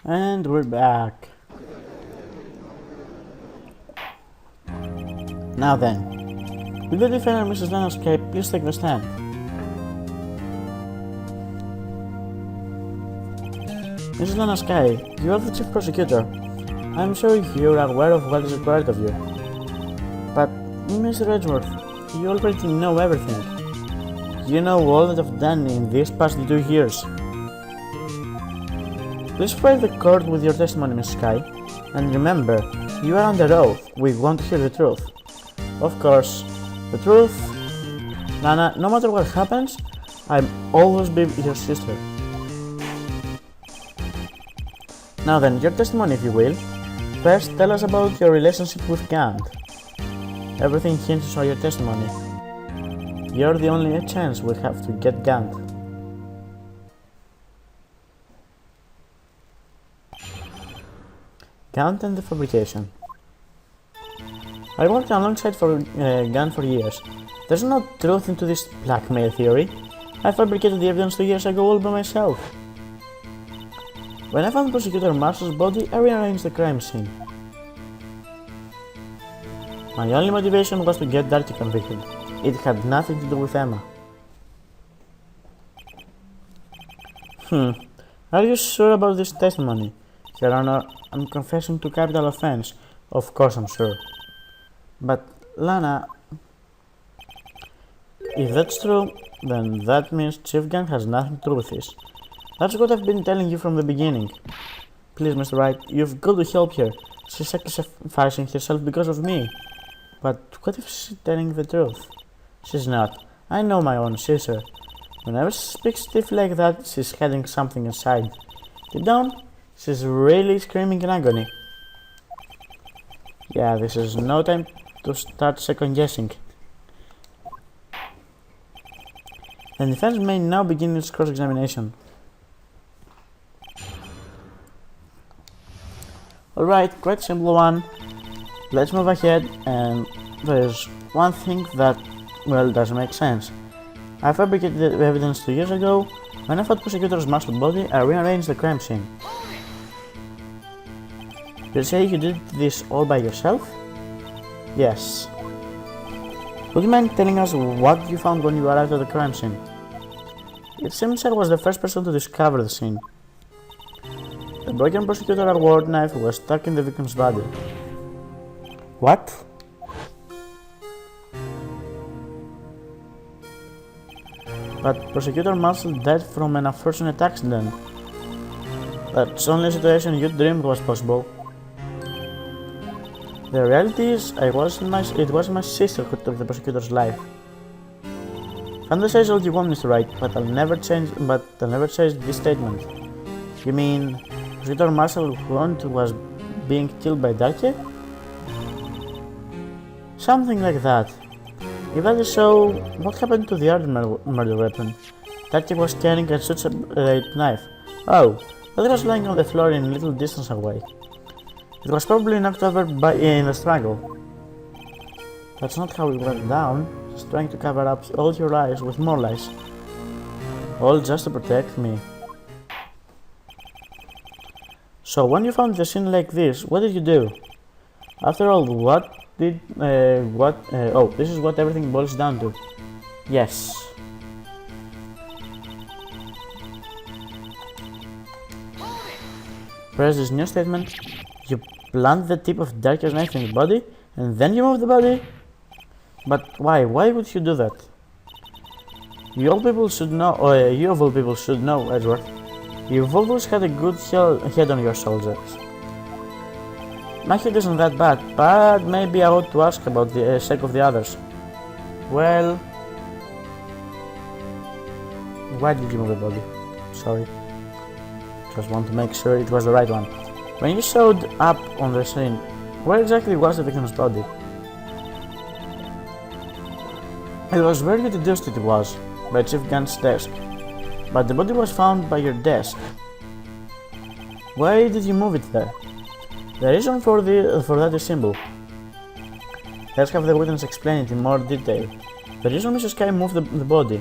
And we're back. Now then, will the defender Mrs. Lana Skye please take the stand? Mrs. Lana Skye, you are the chief prosecutor. I'm sure you are aware of what is required of you. But, Mr. Edgeworth, you already know everything. You know all that I've done in these past 2 years. Please provide the court with your testimony, Miss Skye, and remember, you are under oath. We want to hear the truth. Of course, the truth. Lana, no matter what happens, I'll always be your sister. Now then, your testimony, if you will. First, tell us about your relationship with Gant. Everything hinges on your testimony. You're the only chance we have to get Gant. Gant and the fabrication. I worked alongside Gant for years. There's no truth into this blackmail theory. I fabricated the evidence 2 years ago all by myself. When I found Prosecutor Marshall's body, I rearranged the crime scene. My only motivation was to get Darky convicted. It had nothing to do with Emma. Are you sure about this testimony? Your Honor, I'm confessing to capital offense. Of course I'm sure. But, Lana, if that's true, then that means Chief Gang has nothing to do with this. That's what I've been telling you from the beginning. Please, Mr. Wright, you've got to help her. She's sacrificing herself because of me. But what if she's telling the truth? She's not. I know my own sister. Whenever she speaks stiff like that, she's hiding something inside. Deep down, she's really screaming in agony. Yeah, this is no time to start second guessing. The defense may now begin its cross-examination. Alright, quite simple one. Let's move ahead, and there's one thing that, well, doesn't make sense. I fabricated the evidence 2 years ago. When I found Prosecutor's Marshall's body, I rearranged the crime scene. You say you did this all by yourself? Yes. Would you mind telling us what you found when you arrived at the crime scene? It seems I was the first person to discover the scene. The broken Prosecutor award knife was stuck in the victim's body. What? But Prosecutor Marshall died from an unfortunate accident. That's only a situation you dreamed was possible. The reality is, it was my sister who took the Prosecutor's life. Fantasize all you want, Mr. Wright, but I'll never change this statement. You mean Prosecutor Marshall Hunt was being killed by Darky? Something like that. If that is so, what happened to the other murder weapon? Darky was carrying a such-a knife. Oh, that was lying on the floor in a little distance away. It was probably knocked over in the struggle. That's not how it went down. Just trying to cover up all your lies with more lies. All just to protect me. So when you found the scene like this, what did you do? After all, this is what everything boils down to. Yes. Press this new statement. You plant the tip of Darky's knife in the body, and then you move the body? But why? Why would you do that? You of all people should know, Edgeworth. You've always had a good head on your shoulders. My head isn't that bad, but maybe I ought to ask about the sake of the others. Well, why did you move the body? Sorry. Just want to make sure it was the right one. When you showed up on the scene, where exactly was the victim's body? It was where you deduced it was, by Chief Gant's desk. But the body was found by your desk. Why did you move it there? The reason for that is simple. Let's have the witness explain it in more detail. The reason Mrs. Skye moved the body.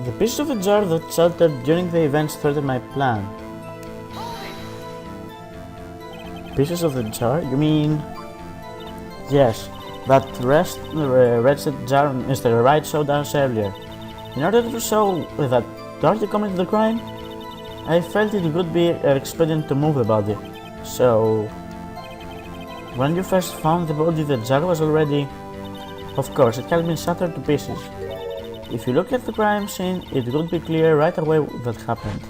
The pieces of the jar that shattered during the events thwarted my plan. Pieces of the jar? You mean... Yes, that wretched jar Mr. Wright showed us earlier. In order to show that Darty committed the crime, I felt it would be expedient to move the body. So... When you first found the body, the jar was already... Of course, it had been shattered to pieces. If you look at the crime scene, it would be clear right away what happened.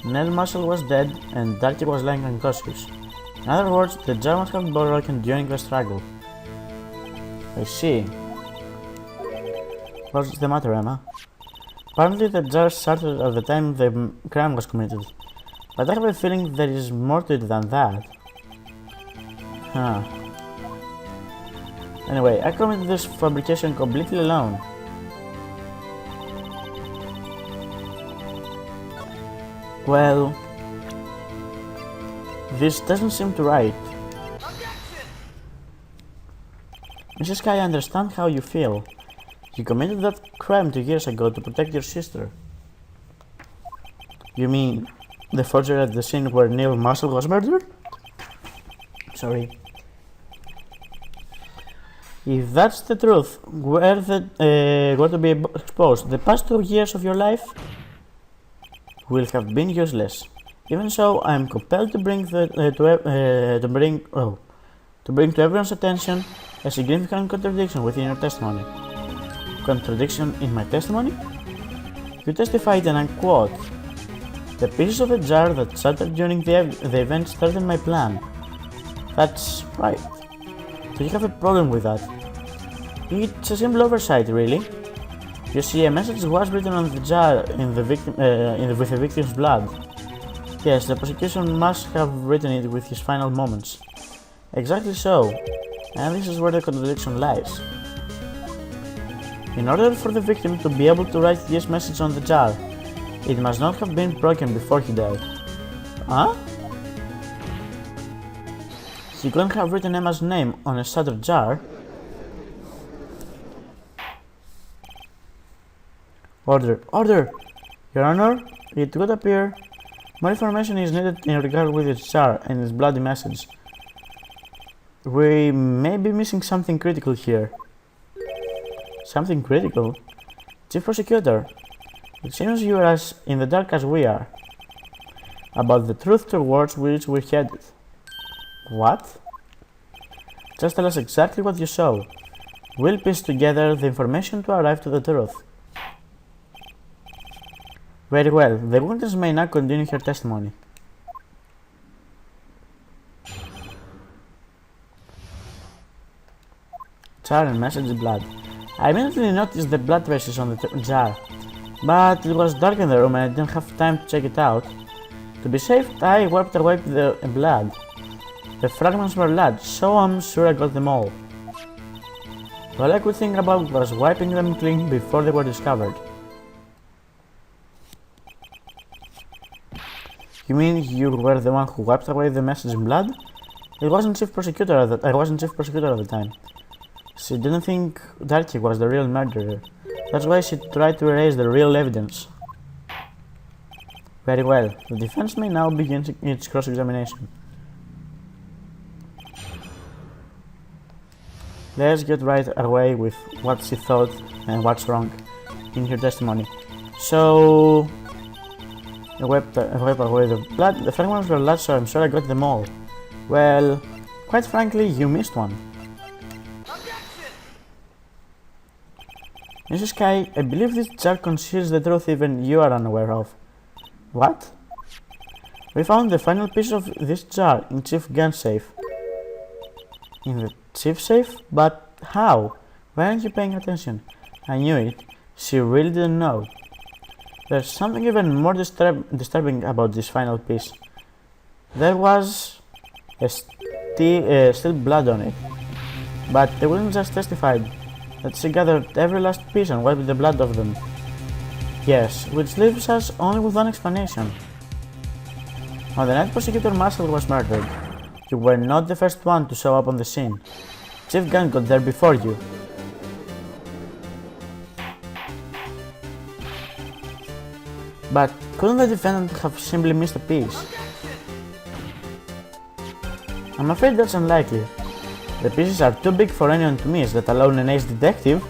Nell Marshall was dead and Darty was lying unconscious. In other words, the jar must have been broken during the struggle. I see. What's the matter, Emma? Apparently the jar shattered at the time the crime was committed, but I have a feeling there is more to it than that. Huh. Anyway, I committed this fabrication completely alone. Well, this doesn't seem to right. Mrs. Skye, I understand how you feel. You committed that crime 2 years ago to protect your sister. You mean the forger at the scene where Neil Marshall was murdered? Sorry. If that's the truth, were to be exposed, the past 2 years of your life will have been useless. Even so, I am compelled to bring to everyone's attention a significant contradiction within your testimony. Contradiction in my testimony? You testified, and I quote, "The pieces of the jar that shattered during the event started my plan." That's right. So you have a problem with that. It's a simple oversight, really. You see, a message was written on the jar with the victim's blood. Yes, the prosecution must have written it with his final moments. Exactly so, and this is where the contradiction lies. In order for the victim to be able to write this message on the jar, it must not have been broken before he died. Huh? He couldn't have written Emma's name on a shattered jar. Order! Order! Your Honor, it would appear more information is needed in regard with its jar and its bloody message. We may be missing something critical here. Something critical? Chief Prosecutor, it seems you are as in the dark as we are about the truth towards which we're headed. What? Just tell us exactly what you saw. We'll piece together the information to arrive to the truth. Very well, the witness may now continue her testimony. Jar and message blood. I immediately noticed the blood traces on the jar, but it was dark in the room and I didn't have time to check it out. To be safe, I wiped away the blood. The fragments were large, so I'm sure I got them all. All I could think about was wiping them clean before they were discovered. You mean you were the one who wiped away the message in blood? I wasn't chief prosecutor at the time. She didn't think Darky was the real murderer. That's why she tried to erase the real evidence. Very well. The defense may now begin its cross-examination. Let's get right away with what she thought and what's wrong in her testimony. So, I wiped away the blood. The fragments were large, so I'm sure I got them all. Well, quite frankly, you missed one. Mrs. Skye, I believe this jar conceals the truth even you are unaware of. What? We found the final piece of this jar in Chief Gunn's safe. In the Chief's safe? But how? Why aren't you paying attention? I knew it. She really didn't know. There's something even more disturbing about this final piece. There was still blood on it, but the witness just testified that she gathered every last piece and wiped the blood off them. Yes, which leaves us only with one explanation. On the night Prosecutor Marshall was murdered, you were not the first one to show up on the scene. Chief Gunn got there before you. But couldn't the defendant have simply missed a piece? I'm afraid that's unlikely. The pieces are too big for anyone to miss, let alone an ace detective.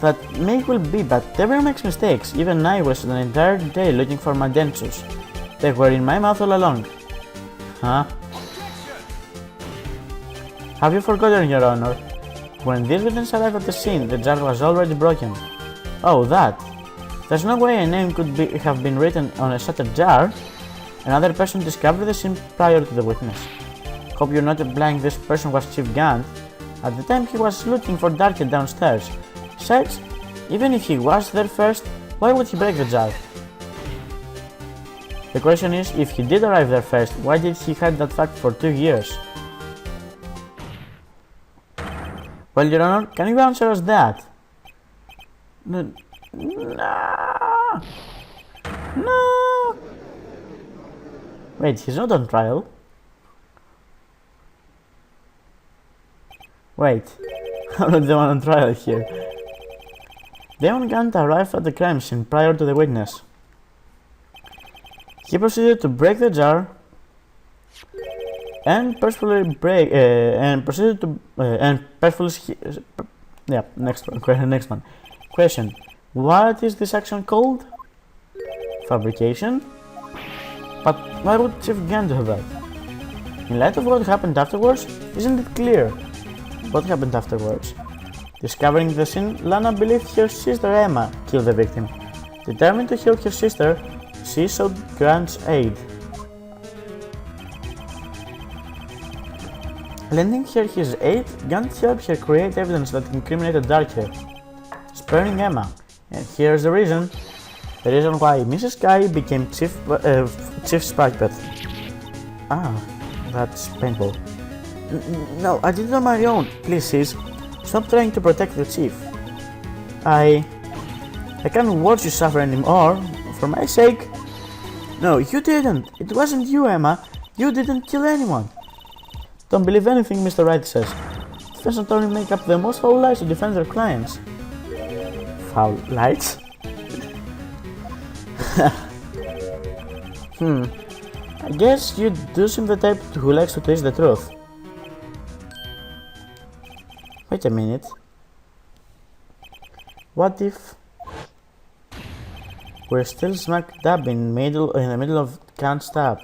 That may well be, but everyone makes mistakes. Even I wasted an entire day looking for my dentures. They were in my mouth all along. Huh? Have you forgotten, Your Honor? When these witnesses arrived at the scene, the jar was already broken. Oh, that. There's no way a name could have been written on a shattered jar. Another person discovered the scene prior to the witness. Hope you're not implying this person was Chief Gant. At the time he was looking for Darkhead downstairs. Besides, even if he was there first, why would he break the jar? The question is, if he did arrive there first, why did he hide that fact for 2 years? Well, Your Honor, can you answer us that? No. No. Wait, he's not on trial. Wait, I'm not the one on trial here. Damon Gant arrived at the crime scene prior to the witness. He proceeded to break the jar and purposefully next one. Question: what is this action called? Fabrication? But why would Chief Gant do that? In light of what happened afterwards, isn't it clear? What happened afterwards? Discovering the scene, Lana believed her sister Emma killed the victim. Determined to help her sister, she sought Grant's aid. Lending her his aid, Grant helped her create evidence that incriminated Darkhead, sparing Emma. And here's the reason why Mrs. Skye became Chief Sparkpet. Ah, that's painful. No, I did it on my own. Please, sis, stop trying to protect the chief. I can't watch you suffer anymore. For my sake. No, you didn't. It wasn't you, Emma. You didn't kill anyone. Don't believe anything Mr. Wright says. Defense attorneys make up the most foul lies to defend their clients. Foul lies? I guess you do seem the type who likes to twist the truth. Wait a minute. What if we're still smack dab in the middle of Can't Stop?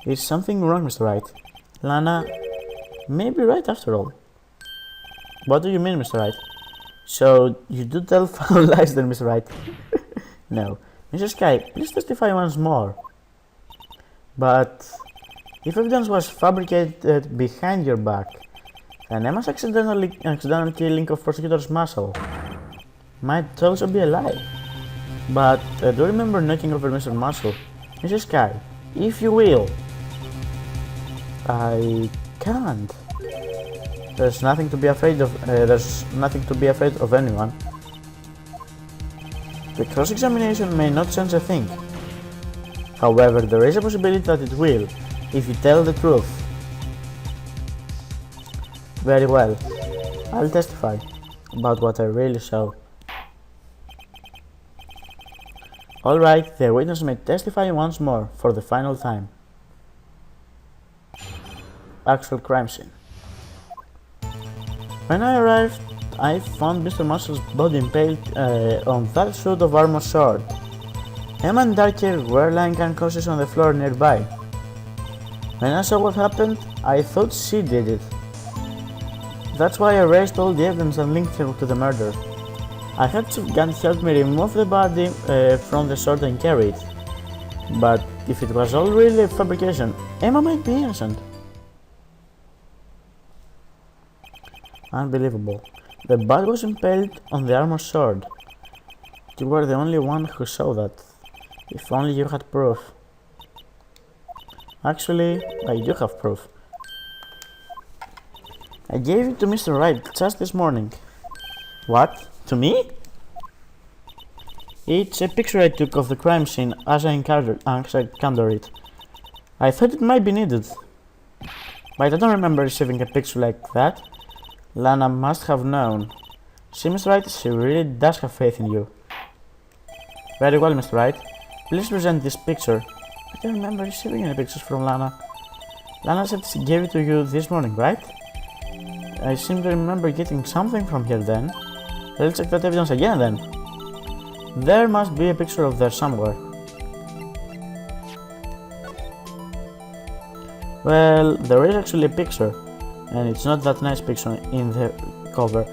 Is something wrong, Mr. Wright? Lana may be right after all. What do you mean, Mr. Wright? So you do tell foul lies then, Mr. Wright? No. Mrs. Skye, please testify once more. But if evidence was fabricated behind your back, then Emma's accidental killing of prosecutor's muscle might also be a lie. But I do remember knocking over Mr. Muscle. Mrs. Skye, if you will. I can't. There's nothing to be afraid of. Anyone. The cross-examination may not change a thing. However, there is a possibility that it will, if you tell the truth. Very well. I'll testify about what I really saw. Alright, the witness may testify once more for the final time. Actual crime scene. When I arrived, I found Mr. Marshall's body impaled on that suit of armor sword. Emma and Darkhead were lying unconscious on the floor nearby. When I saw what happened, I thought she did it. That's why I erased all the evidence and linked her to the murder. I had Chief Gant help me remove the body from the sword and carry it. But if it was all really a fabrication, Emma might be innocent. Unbelievable. The body was impaled on the armor sword. You were the only one who saw that. If only you had proof. Actually, I do have proof. I gave it to Mr. Wright just this morning. What? To me? It's a picture I took of the crime scene as I encountered it. I thought it might be needed. But I don't remember receiving a picture like that. Lana must have known. Seems right, she really does have faith in you. Very well, Mr. Wright. Please present this picture. I don't remember receiving any pictures from Lana. Lana said she gave it to you this morning, right? I seem to remember getting something from here then. Let's check that evidence again then. There must be a picture of there somewhere. Well, there is actually a picture, and it's not that nice picture in the cover.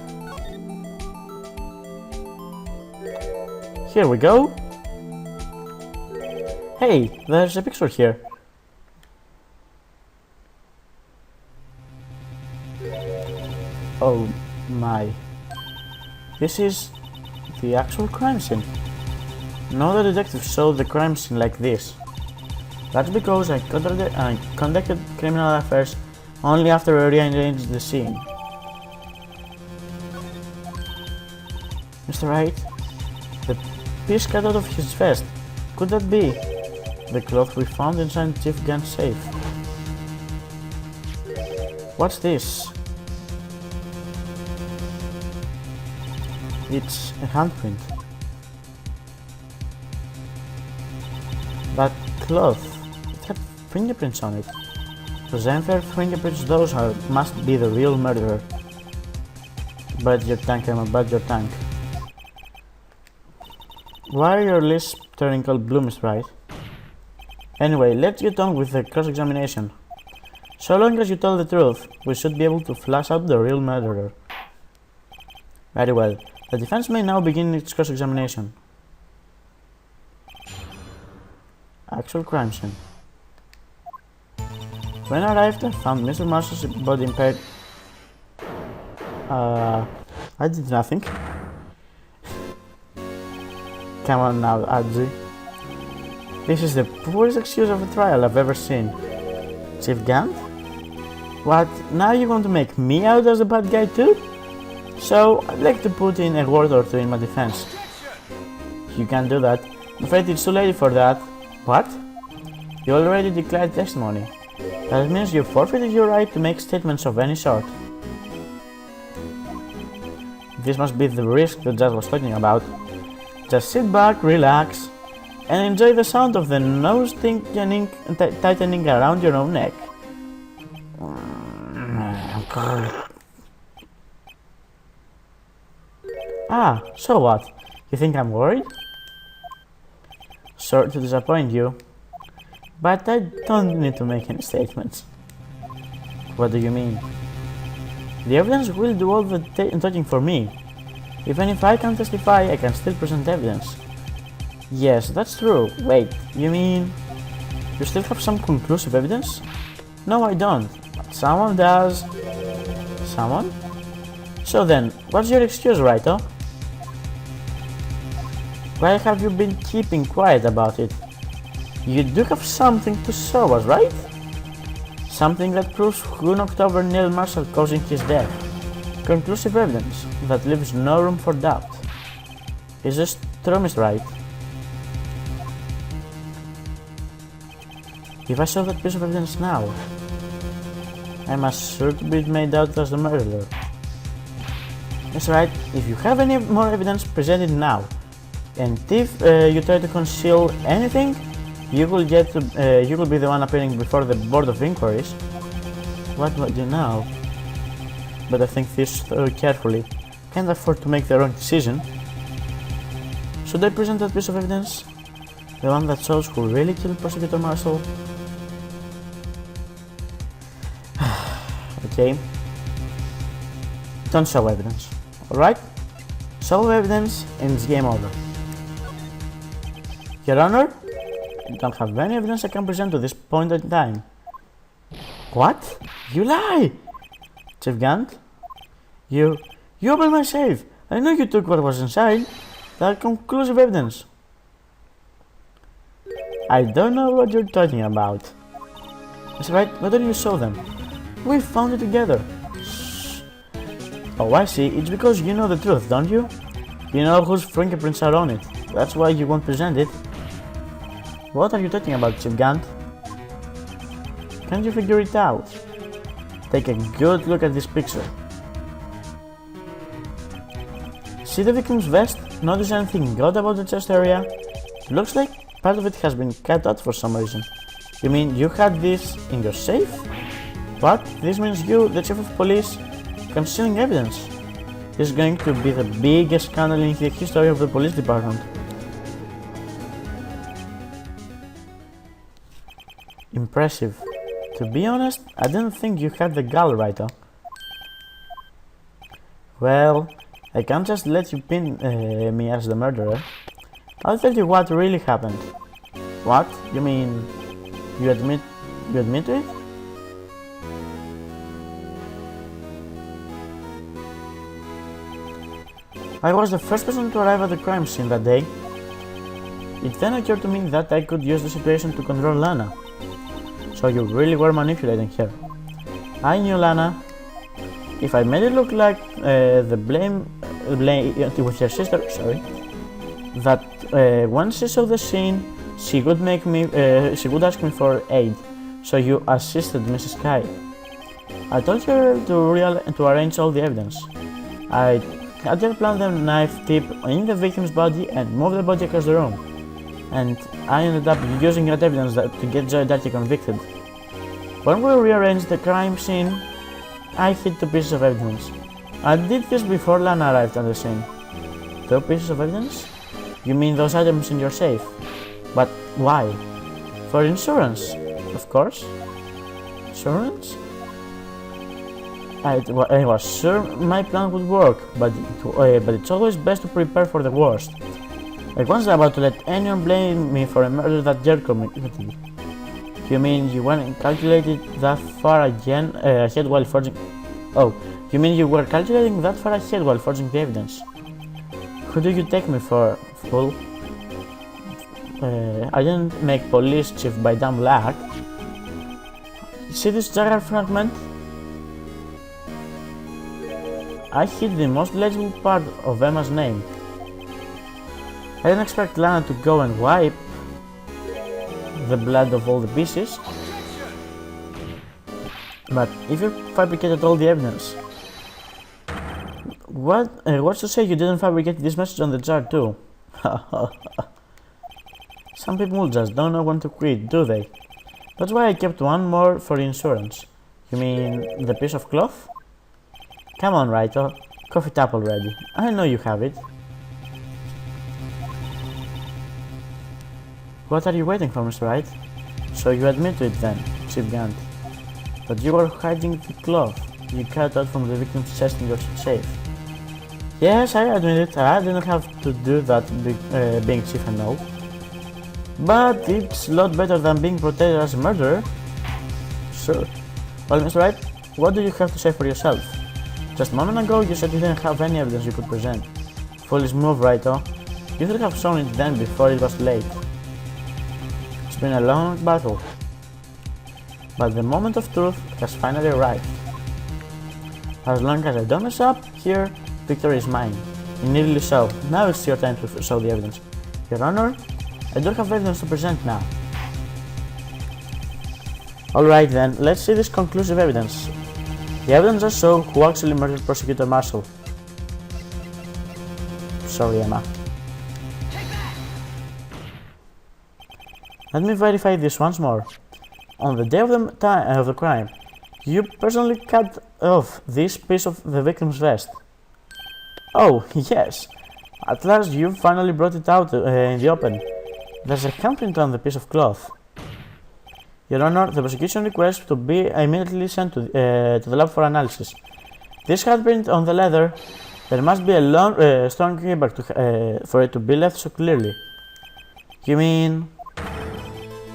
Here we go. Hey, there's a picture here. Oh my. This is the actual crime scene. No other detective saw the crime scene like this. That's because I conducted criminal affairs only after I rearranged the scene. Mr. Wright, the piece cut out of his vest. Could that be the cloth we found inside Chief Gun's safe? What's this? It's a handprint. That cloth, it had fingerprints on it. Those unfair fingerprints, those must be the real murderer. Bite your tongue, Emma, bite your tongue. Why are your lips turning all blue, Miss Wright? Anyway, let's get on with the cross-examination. So long as you tell the truth, we should be able to flush out the real murderer. Very well. The defense may now begin its cross-examination. Actual crime scene. When I arrived, I found Mr. Marshall's body impaired. I did nothing. Come on now, Adzi. This is the poorest excuse of a trial I've ever seen. Chief Gant? What, now you want to make me out as the bad guy too? So, I'd like to put in a word or two in my defense. You can't do that. I'm afraid it's too late for that. What? You already declared testimony. That means you forfeited your right to make statements of any sort. This must be the risk the judge was talking about. Just sit back, relax, and enjoy the sound of the nose tightening around your own neck. Ah, so what? You think I'm worried? Sorry to disappoint you, but I don't need to make any statements. What do you mean? The evidence will do all the talking for me. Even if I can't testify, I can still present evidence. Yes, that's true. Wait, you mean you still have some conclusive evidence? No, I don't. But someone does. Someone? So then, what's your excuse, Wright? Why have you been keeping quiet about it? You do have something to show us, right? Something that proves who knocked over Neil Marshall, causing his death. Conclusive evidence that leaves no room for doubt. Is this true, Miss Wright? If I saw that piece of evidence now, I must sure to be made out as the murderer. Miss Wright, if you have any more evidence, present it now. And if you try to conceal anything, you will be the one appearing before the Board of Inquiries. What do you know? But I think this through carefully. Can't afford to make the wrong decision. Should I present that piece of evidence? The one that shows who really killed Prosecutor Marshall? Okay. Don't show evidence. Alright? Show evidence and it's game over. Your Honor, I don't have any evidence I can present to this point in time. What? You lie! Chief Gant? You opened my safe. I know you took what was inside. That's conclusive evidence. I don't know what you're talking about. That's right, why don't you show them? We found it together. Shh. Oh, I see. It's because you know the truth, don't you? You know whose fingerprints are on it. That's why you won't present it. What are you talking about, Chief Gant? Can't you figure it out? Take a good look at this picture. See the victim's vest? Notice anything odd about the chest area? looks like part of it has been cut out for some reason. You mean you had this in your safe? What? This means you, the chief of police, concealing evidence. This is going to be the biggest scandal in the history of the police department. Impressive. To be honest, I didn't think you had the gall, Wright. Well, I can't just let you pin me as the murderer. I'll tell you what really happened. What? You mean you admit to it? I was the first person to arrive at the crime scene that day. It then occurred to me that I could use the situation to control Lana. So you really were manipulating her. I knew Lana. If I made it look like the blame with her sister, that when she saw the scene, she would ask me for aid. So you assisted Mrs. Skye. I told her to arrange all the evidence. I had her plant the knife tip in the victim's body and move the body across the room. And I ended up using that evidence to get Joy Darky convicted. When we rearranged the crime scene, I hid 2 pieces of evidence. I did this before Lana arrived at the scene. 2 pieces of evidence? You mean those items in your safe? But why? For insurance, of course. Insurance? I was sure my plan would work, but it's always best to prepare for the worst. I wasn't about to let anyone blame me for a murder that Jared committed. You mean you weren't calculated that far ahead while forging? Oh, you mean you were calculating that far ahead while forging the evidence? Who do you take me for, fool? I didn't make police chief by dumb luck. See this Jaguar fragment? I hid the most legible part of Emma's name. I didn't expect Lana to go and wipe the blood of all the pieces. But if you fabricated all the evidence, what's to say you didn't fabricate this message on the jar too? Some people just don't know when to quit, do they? That's why I kept one more for insurance. You mean the piece of cloth? Come on, Wright, cough it up already. I know you have it. What are you waiting for, Mr. Wright? So you admit to it then, Chief Gant. But you were hiding the cloth you cut out from the victim's chest in your safe. Yes, I admit it, I didn't have to do that being chief and all. But it's a lot better than being protected as a murderer. Sure. Well, Mr. Wright, what do you have to say for yourself? Just a moment ago, you said you didn't have any evidence you could present. Foolish move, Righto. You should have shown it then before it was too late. It's been a long battle, but the moment of truth has finally arrived. As long as I don't mess up here, victory is mine. Nearly so. Now it's your time to show the evidence. Your Honor, I don't have evidence to present now. Alright then, let's see this conclusive evidence. The evidence just shows who actually murdered Prosecutor Marshall. Sorry, Emma. Let me verify this once more. On the day of the crime, you personally cut off this piece of the victim's vest. Oh, yes. At last you finally brought it out in the open. There's a handprint on the piece of cloth. Your Honor, the prosecution requests to be immediately sent to the lab for analysis. This handprint on the leather, there must be a strong impact for it to be left so clearly. You mean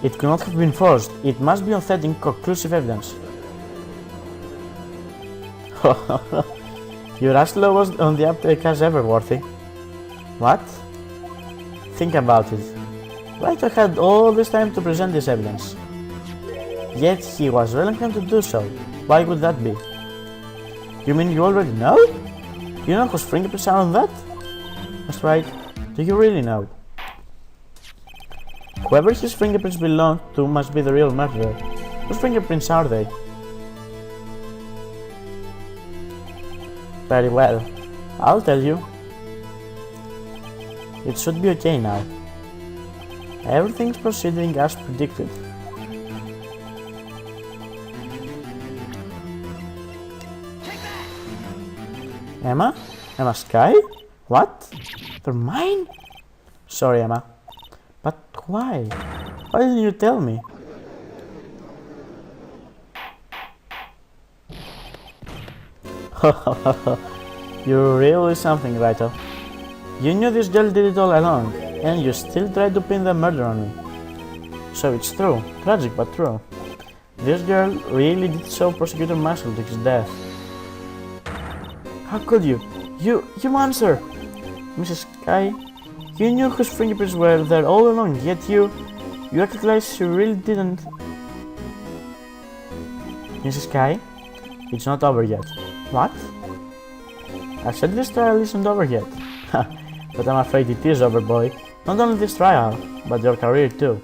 it could not have been forged? It must be authentic, conclusive evidence. Your as low on the uptake as ever, Worthy. What? Think about it. Wright had all this time to present this evidence. Yet he was reluctant to do so. Why would that be? You mean you already know? You know whose fingerprints are on that? That's right. Do you really know? Whoever his fingerprints belong to must be the real murderer. Whose fingerprints are they? Very well. I'll tell you. It should be okay now. Everything's proceeding as predicted. Emma? Emma Skye? What? They're mine? Sorry, Emma. But why? Why didn't you tell me? You're really something, Wright. You knew this girl did it all along, and you still tried to pin the murder on me. So it's true. Tragic, but true. This girl really did show Prosecutor Marshall to his death. How could you? You answer! Mrs. Skye, you knew whose fingerprints were there all along, yet you acted like you really didn't. Mrs. Skye, it's not over yet. What? I said this trial isn't over yet. But I'm afraid it is over, boy. Not only this trial, but your career too.